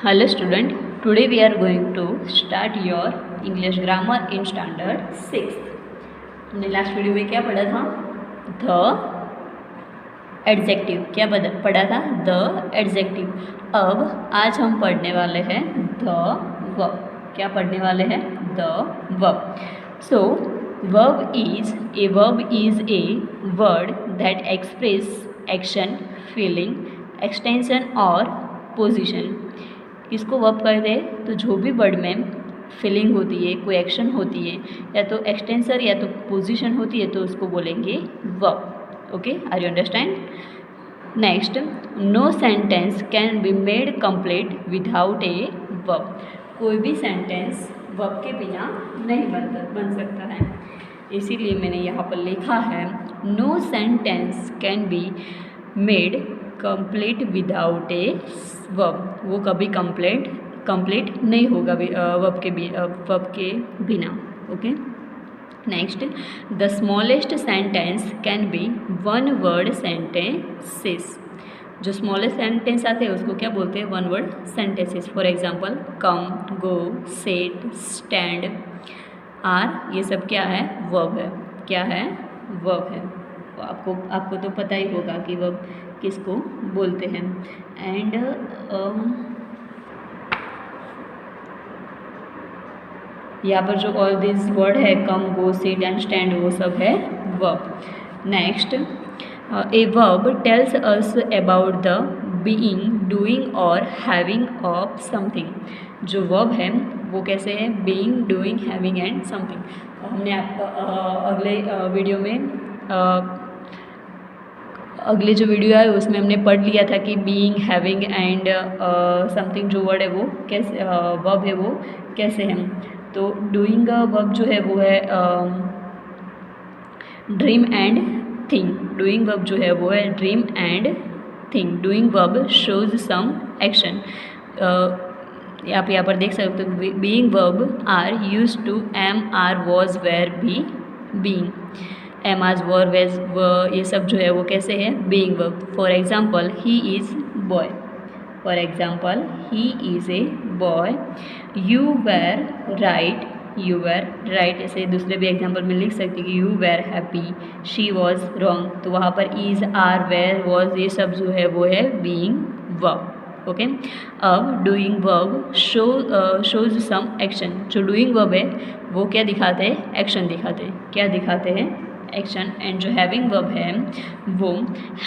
Hello student, today we are going to start your English grammar in standard 6th. हमने last video में क्या पढ़ा था? The adjective. क्या पढ़ा था? The adjective. अब आज हम पढ़ने वाले हैं द वर्ब. क्या पढ़ने वाले हैं? The verb. So verb is a word that express action, feeling, extension और पोजिशन. किसको वर्ब कहते हैं? तो जो भी वर्ड में फीलिंग होती है, कोई एक्शन होती है, या तो एक्सटेंसर या तो पोजीशन होती है, तो उसको बोलेंगे verb. Okay, are you understand? Next, no sentence can be made complete without a verb. कोई भी सेंटेंस वर्ब के बिना नहीं बन सकता है. इसीलिए मैंने यहाँ पर लिखा है no sentence can be made complete without a verb. वो कभी कंप्लीट नहीं होगा वर्ब के बिना. Okay, next, the smallest sentence can be one word sentences. जो स्मॉलेस्ट सेंटेंस आते हैं उसको क्या बोलते हैं? One word sentences. For example come, go, set, stand, are, ये सब क्या है? वर्ब है. क्या है? वर्ब है. आपको तो पता ही होगा कि वर्ब किसको बोलते हैं. एंड यहाँ पर जो ऑल दिस वर्ड है कम, गो, सिट एंड स्टैंड, वो सब है verb. Next, a verb tells us about the being, doing और हैविंग ऑफ समथिंग. जो वर्ब है वो कैसे है? Being, doing, having and something. हमने अगले वीडियो में अगले जो वीडियो है उसमें हमने पढ़ लिया था कि बीइंग, हैविंग एंड समथिंग जो वर्ड है वो कैसे वर्ब है वो कैसे हैं. तो डूइंग वर्ब जो है वो है dream and thing. Doing verb जो है वो है dream and thing. Doing verb shows some action. आप यहाँ पर देख सकते हो being verb are used to am, are, was, were, be, being. Am, is, were, veg, व, ये सब जो है वो कैसे है? Being verb. For example he is boy. For example he is a boy. You were right. You were right. ऐसे दूसरे भी एग्जाम्पल में लिख सकती कि you were happy. She was wrong. तो वहाँ पर इज़, आर, वेर, वॉज, ये सब जो है वो है बीइंग वर्ब. ओके, अब doing verb shows some action. जो डूइंग वर्ब है वो क्या दिखाते हैं? एक्शन दिखाते हैं. क्या दिखाते हैं? एक्शन. एंड जो हैविंग वर्ब है वो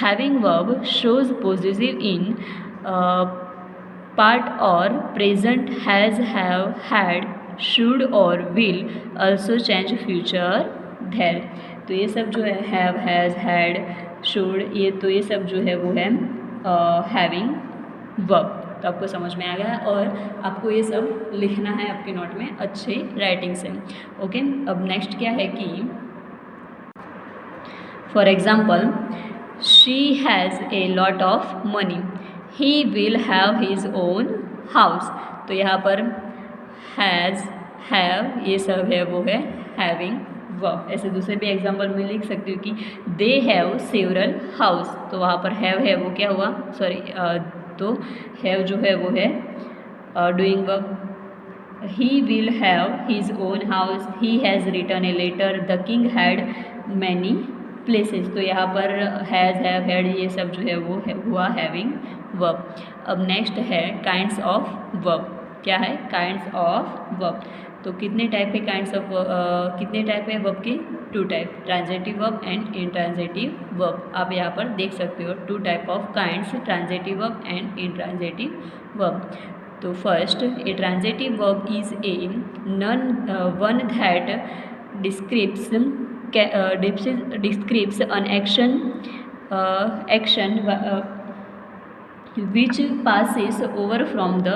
having verb shows positive in part और present, has, have, had, should और will, also change, future, there. तो ये सब जो है हैव, हैज़, हैड, शुड, ये सब जो है वो है हैविंग वर्ब. तो आपको समझ में आ गया और आपको ये सब लिखना है आपके नोट में अच्छे राइटिंग से. ओके, अब नेक्स्ट क्या है कि for example she has a lot of money. He will have his own house. तो यहाँ पर हैज़, हैव, ये सब है वो है हैविंग वर्ब. ऐसे दूसरे भी एग्जाम्पल में लिख सकती हूँ कि दे हैव सेवरल हाउस. तो वहाँ पर हैव है वो क्या हुआ? सॉरी, तो हैव जो है वो है doing verb. He will have his own house. He has written a letter. The king had many places. तो यहाँ पर हैज़, हैव, हैड, ये सब जो है वो है हुआ हैविंग वर्ब. अब नेक्स्ट है काइंड्स ऑफ वर्ब. क्या है? Kinds of verb. तो कितने टाइप है काइंड्स ऑफ कितने टाइप है वर्ब के? 2 type, transitive verb and intransitive verb. आप यहाँ पर देख सकते हो 2 type of kinds, transitive verb and intransitive verb. तो first, a transitive verb is a one that describes an action which passes over from the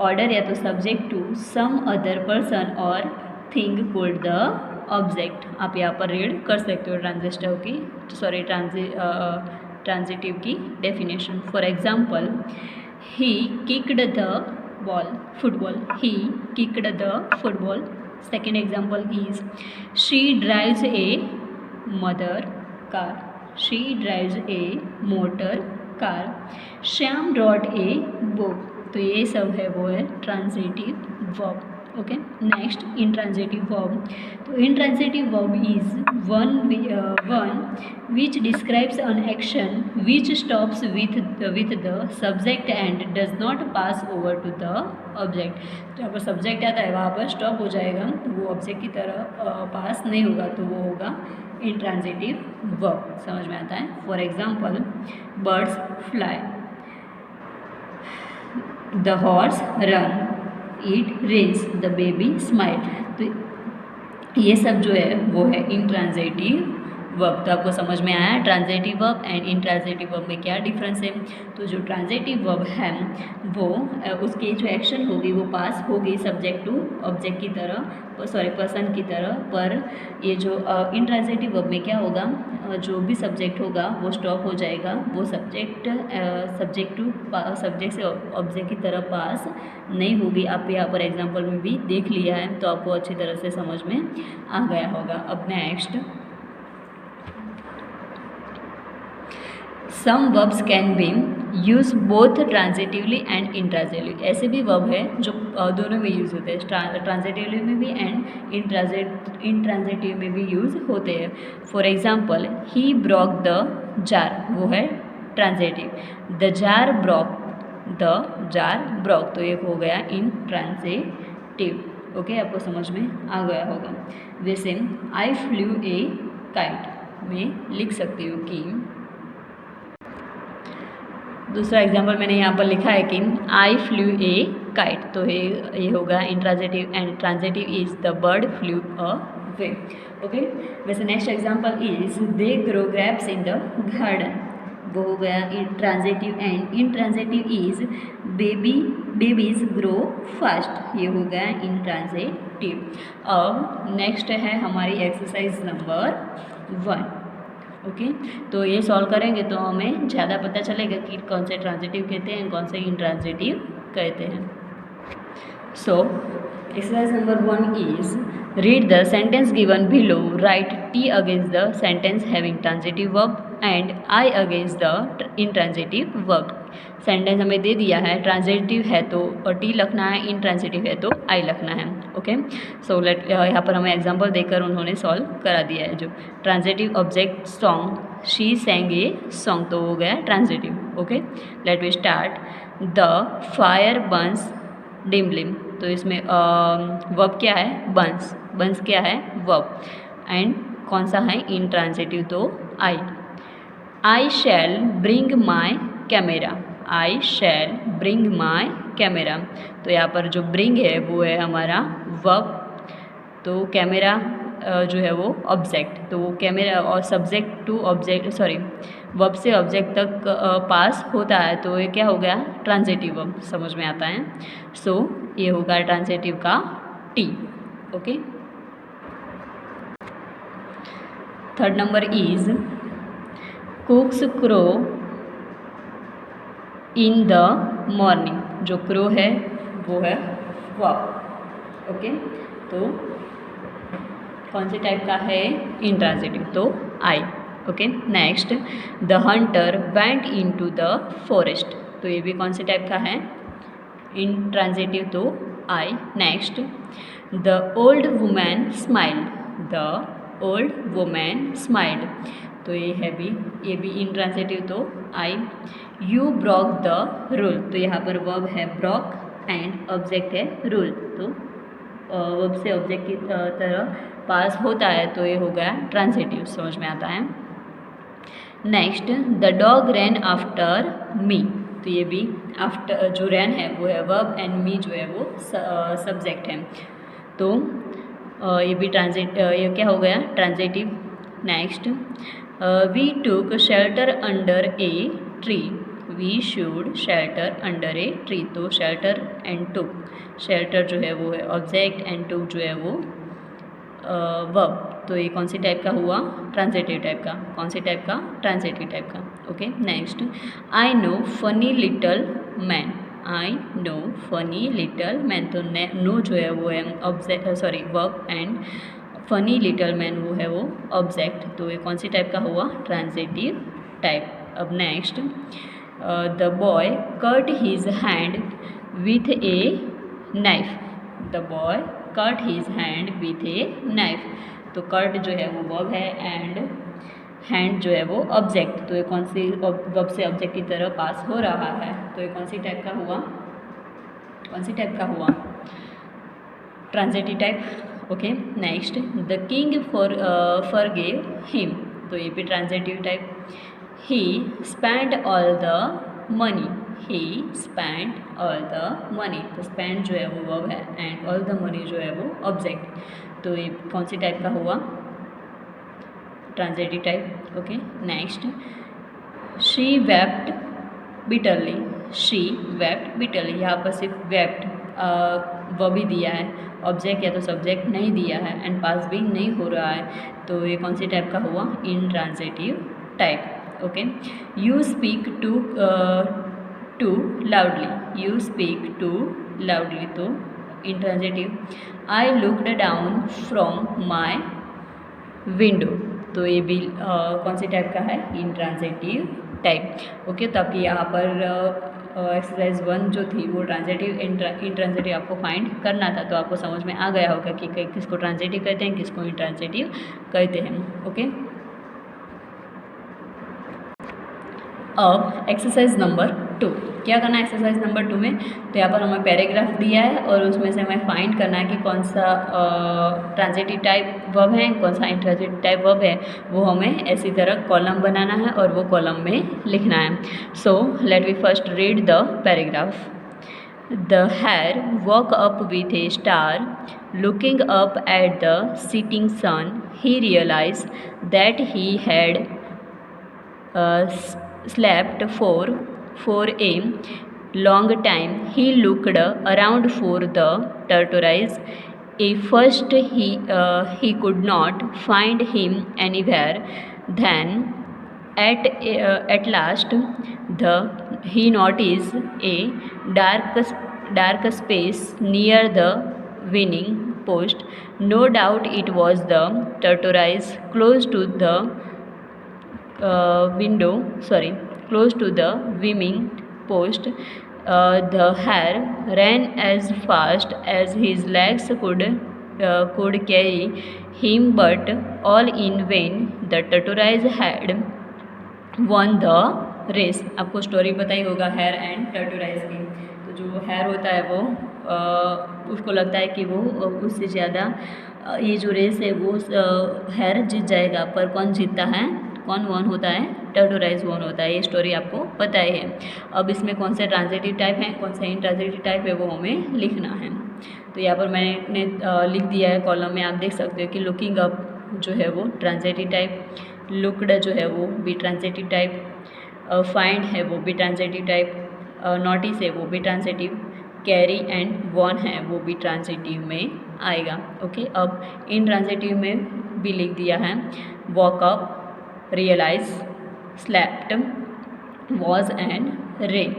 order या तो subject to some other person और थिंग कॉल्ड द ऑब्जेक्ट. आप यहाँ पर read कर सकते हो ट्रांजिटिव की ट्रांजिटिव की definition. For example he kicked the ball, football. He kicked the football. Second example is she drives a mother car. She drives a motor car. Shyam wrote a book. तो ये सब है वो है transitive verb. Okay, next intransitive verb. तो intransitive verb is one which describes an action which stops with the subject and does not pass over to the object. तो यहाँ पर सब्जेक्ट आता है वहाँ पर स्टॉप हो जाएगा, तो वो ऑब्जेक्ट की तरह पास नहीं होगा, तो वो होगा इंट्रांजिटिव वर्ब। समझ में आता है? For example, birds fly, the horse run, it rains, the baby smile. तो ये सब जो है वो है इंट्रांजिटिव वर्ब। तो आपको समझ में आया transitive verb and intransitive verb में क्या डिफरेंस है। तो जो ट्रांजिटिव वर्ब है वो उसकी जो एक्शन होगी वो पास होगी सब्जेक्ट टू ऑब्जेक्ट की तरह, सॉरी पर्सन की तरह, पर ये जो इंट्रांजिटिव वर्ब में क्या होगा, जो भी सब्जेक्ट होगा वो स्टॉप हो जाएगा, वो सब्जेक्ट से ऑब्जेक्ट की तरह पास नहीं होगी। आप यहाँ पर एग्जांपल में भी देख लिया है, तो आपको अच्छी तरह से समझ में आ गया होगा। अब next, some verbs can be use both transitively and intransitively. ऐसे भी वर्ब है जो दोनों में यूज़ होते हैं, ट्रांजिटिवली में भी एंड इंट्रांजिटिव में भी यूज़ होते हैं। For example, he broke the jar, वो है ट्रांजिटिव। द जार ब्रोक, तो ये हो गया इंट्रांजिटिव। ओके, आपको समझ में आ गया होगा। वैसे आई फ्लू ए काइट में लिख सकती हूँ कि, दूसरा एग्जाम्पल मैंने यहाँ पर लिखा है कि आई फ्लू ए काइट, तो ये होगा intransitive and transitive is the bird flew away. Okay, वैसे next example is they grow grapes in the garden, वो हो गया transitive and intransitive is babies grow fast, ये हो गया इंट्रांजिटिव। अब नेक्स्ट है हमारी एक्सरसाइज नंबर 1। ओके, तो ये सॉल्व करेंगे तो हमें ज़्यादा पता चलेगा कि कौन से ट्रांजिटिव कहते हैं, कौन से इंट्रांजिटिव कहते हैं। So exercise number 1 is read the sentence given below, right T against the sentence having transitive verb and I against the intransitive verb. Sentence हमें दे दिया है, ट्रांजिटिव है तो टी लिखना है, इंट्रांजिटिव है तो आई लिखना है। ओके, सो लेट, यहाँ पर हमें एग्जांपल देकर उन्होंने सॉल्व करा दिया है। जो transitive object song, she sang a song, तो हो गया transitive. Okay, let we start. The fire burns dimly, तो इसमें वर्ब क्या है, बंस क्या है, वर्ब, एंड कौन सा है, इंट्रांजिटिव, तो I shall bring my camera, I shall bring my camera. तो यहाँ पर जो ब्रिंग है वो है हमारा वर्ब, तो कैमेरा जो है वो ऑब्जेक्ट, तो वो कैमेरा और subject to object, sorry verb से ऑब्जेक्ट तक पास होता है, तो ये क्या हो गया, ट्रांजिटिव वर्ब। समझ में आता है? सो ये होगा ट्रांजिटिव का T. Okay, third number is कुक्स crow in the morning, जो क्रो है वो है वर्ब। ओके, तो कौन से टाइप का है, इंट्रांजिटिव, तो I. Okay, next, the hunter went into the forest, तो ये भी कौन से टाइप का है, इंट्रांजिटिव, तो I. Next, the old woman smiled, the old woman smiled, तो ये भी इंट्रांजिटिव, तो I. You broke the rule, तो यहाँ पर वर्ब है ब्रोक एंड ऑब्जेक्ट है रूल, तो वर्ब से ऑब्जेक्ट की तरह पास होता है, तो ये हो गया ट्रांजिटिव। समझ में आता है? Next, the dog rain after me, तो ये भी आफ्टर, जो रैन है वो है वर्ब एंड मी जो है वो सब्जेक्ट है, तो ये भी ये क्या हो गया, transitive. Next, we took shelter under a tree, we should shelter under a tree, तो शेल्टर एंड टूक, शेल्टर जो है वो है ऑब्जेक्ट एंड टूक जो है वो वर्ब, तो ये कौन सी टाइप का हुआ, ट्रांजिटिव टाइप का। कौन सी टाइप का, ट्रांजिटिव टाइप का। Okay, next, I know funny little man, I know funny little man, तो नो जो है वो है object, sorry verb, and funny little man वो है वो ऑब्जेक्ट, तो ये कौन सी टाइप का हुआ, ट्रांजिटिव टाइप। अब next, the boy cut his hand with a knife, the boy cut his hand with a knife. तो कट जो है वो वर्ब है एंड हैंड जो है वो ऑब्जेक्ट। तो ये कौन सी वर्ब से ऑब्जेक्ट की तरह पास हो रहा है, तो ये कौन सी टाइप का हुआ, कौन सी टाइप का हुआ, transitive type. Okay, next the king forgave him, तो ये भी transitive type. He spend all the money, he spend all the money, तो स्पेंड जो है वो वर्ब है एंड ऑल द मनी जो है वो ऑब्जेक्ट। तो ये कौन सी टाइप का हुआ, transitive type. Okay, next she wept bitterly, she wept bitterly, यहाँ पर सिर्फ वेप्ट वर्ब ही दिया है, ऑब्जेक्ट या तो सब्जेक्ट नहीं दिया है एंड पास भी नहीं हो रहा है, तो ये कौन सी टाइप का हुआ, intransitive type. Okay, you speak too loudly, you speak too loudly, तो intransitive. I looked down from my window, तो ये भी कौन सी टाइप का है, इनट्रांजिटिव टाइप। ओके, तो आपकी यहाँ पर एक्सरसाइज 1 जो थी वो ट्रांजिटिव इनट्रांजिटिव आपको फाइंड करना था, तो आपको समझ में आ गया होगा कि किसको ट्रांजिटिव कहते हैं, किसको इनट्रांजिटिव कहते हैं। ओके, अब एक्सरसाइज नंबर 2 क्या करना है, एक्सरसाइज नंबर 2 में तो यहाँ पर हमें पैराग्राफ दिया है और उसमें से हमें फाइंड करना है कि कौन सा ट्रांजिटिव टाइप वर्ब है, कौन सा इंट्रांजिटिव टाइप वर्ब है, वो हमें ऐसी तरह कॉलम बनाना है और वो कॉलम में लिखना है। So let we first read the paragraph. द hare woke up with a star. Looking up at the setting sun, he realized that he had slept for a long time. He looked around for the tortoise. At first he could not find him anywhere. Then at last he noticed a dark space near the winning post. No doubt it was the tortoise. Close to the winning post. The hare ran as fast as his legs could carry him, but all in vain. The tortoise had won the race। आपको story पता ही होगा hair and टर्टोराइज की। तो जो hair होता है वो उसको लगता है कि वो उससे ज़्यादा ये जो रेस है वो हेयर जीत जाएगा, पर कौन जीतता है, कौन वन होता है, टर्टोराइज वन होता है। ये स्टोरी आपको पता ही है। अब इसमें कौन से ट्रांजिटिव टाइप है, कौन सा इनट्रांजिटिव टाइप है, वो हमें लिखना है। तो यहाँ पर मैंने लिख दिया है कॉलम में, आप देख सकते हो कि लुकिंग अप जो है वो ट्रांजिटिव टाइप, लुक्ड जो है वो भी ट्रांजिटिव टाइप, फाइंड है वो भी ट्रांजिटिव टाइप, नोटिस है वो भी ट्रांजिटिव, कैरी एंड वॉन है वो भी ट्रांजिटिव में आएगा। ओके, अब इन ट्रांजिटिव में भी लिख दिया है woke up, realise, slept, was and ran.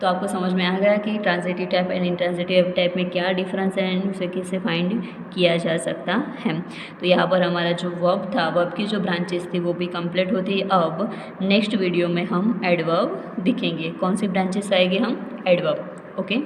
तो आपको समझ में आ गया कि transitive type and intransitive type में क्या डिफरेंस है एंड उसे कैसे फाइंड किया जा सकता है। तो यहाँ पर हमारा जो वर्ब था, वर्ब की जो ब्रांचेस थी वो भी कंप्लीट होती है। अब नेक्स्ट वीडियो में हम एडवर्ब दिखेंगे। कौन सी ब्रांचेस आएगी, हम एडवर्ब। ओके।